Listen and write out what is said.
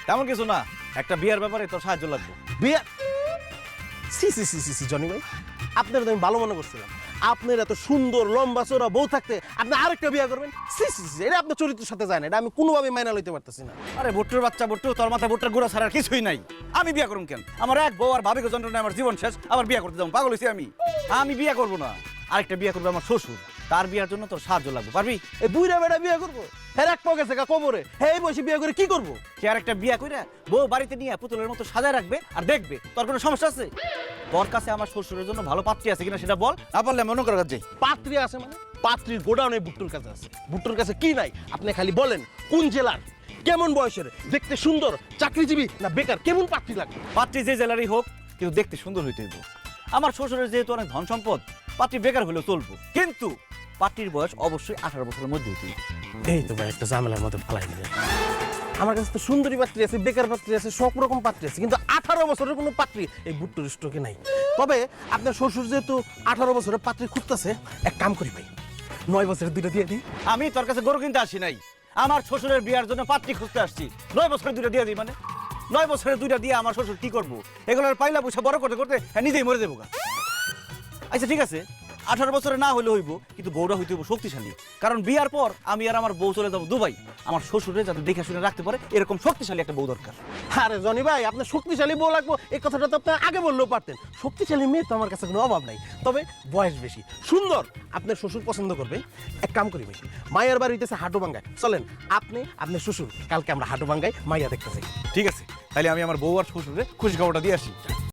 তেমন কিছু না, একটা বিয়ের ব্যাপারে তোর সাহায্য লাগবে। বিয়ে? সি সি সি সি সি জনি ভাই, আপনার তো আমি ভালো মনে করছিলাম। আপনার এত সুন্দর লম্বা চোরা বউ থাকতে আপনি আরেকটা বিয়ে করবেন? সি সি সি, এটা আপনার চরিত্রের সাথে যায় না, এটা আমি কোনোভাবে মাইনা লইতে পারতেছি না। আরে বুট্টুর বাচ্চা বুট্টু, তোর মাথায় বুট্টার গুঁড়া ছাড়ার কিছুই নাই। আমি বিয়ে করুম কেন? আমার এক বউ আর ভাবিকে যন্ত্রণায় আমার জীবন শেষ, আবার বিয়ে করতে যাবো? পাগল হইছি আমি বিয়ে করবো না। আরেকটা বিয়ে করবে আমার শ্বশুর, তার বিয়ের জন্য তোর সাহায্য লাগবে, পারবি? এই বুইরা বেড়া বিয়ে করবো? হ্যাঁ, এক পকেছে কবরে, হ্যাঁ এই বয়সে বিয়ে করে কি করবো? সে আরেকটা বিয়ে কইরা বউ বাড়িতে নিয়ে পুতুলের মতো সাজায় রাখবে আর দেখবে। তোর কোনো সমস্যা আছে? তোর কাছে আমার শ্বশুরের জন্য ভালো পাত্রী আছে কিনা সেটা বল, না পারলে মনে করা যাচ্ছে। পাত্রী আছে মানে? পাত্রীর গোডাউন এই বুট্টুর কাছে আছে। বুট্টুর কাছে কি নাই আপনি খালি বলেন, কোন জেলার, কেমন বয়সের, দেখতে সুন্দর, চাকরিজীবী না বেকার, কেমন পাত্রী লাগবে? পাত্রী যে জেলারই হোক, কিন্তু দেখতে সুন্দর হইতে হইব। আমার শ্বশুরের যেহেতু অনেক ধন সম্পদ, পাত্রী বেকার হলেও চলবো, কিন্তু পাত্রীর বয়স অবশ্যই 18 বছরের মধ্যে হইতে হইব। এই তো ভাই একটা ঝামেলার মধ্যে ফালাই দিলেন। আমার কাছে তো সুন্দরী পাত্রী আছে, বেকার পাত্রী আছে, সব রকম পাত্রী আছে, কিন্তু 18 বছরের কোনো পাত্রী এই বুট্টুর স্টকে নাই। তবে আপনার শ্বশুর যেহেতু 18 বছরের পাত্রী খুঁজতেছে, এক কাম করি ভাই, 9 বছরের দুইটা দিয়ে দিই। আমি তোর কাছে গরু কিনতে আসি নাই, আমার শ্বশুরের বিয়ার জন্য পাত্রী খুঁজতে আসছি। 9 বছরের দুইটা দিয়ে দিই মানে? 9 বছরের দুইটা দিয়ে আমার শ্বশুর কি করবো? এগুলোর পাইলা পয়সা বড় করতে করতে নিজেই মরে দেবো গা। আচ্ছা ঠিক আছে, 18 বছরে না হলে হইব, কিন্তু বউটা হইতে হইব শক্তিশালী। কারণ বিয়ার পর আমি আর আমার বউ চলে যাবো দুবাই। আমার শ্বশুরে যাতে দেখে শুনে রাখতে পারে এরকম শক্তিশালী একটা বউ দরকার। আরে জনি ভাই, আপনার শক্তিশালী বউ লাগবো এই কথাটা তো আপনি আগে বললেও পারতেন। শক্তিশালী মেয়ে তো আমার কাছে কোনো অভাব নাই, তবে বয়স বেশি, সুন্দর, আপনার শ্বশুর পছন্দ করবে। এক কাম করি ভাই, মায়ের বাড়ি হইতেছে হাটুভাঙ্গায়, চলেন আপনি আপনার শ্বশুর কালকে আমরা হাটুভাঙ্গায় মাইয়া দেখতে যাই। ঠিক আছে, তাহলে আমি আমার বউ আর শ্বশুরে খুশি খবরটা দিয়ে আসি।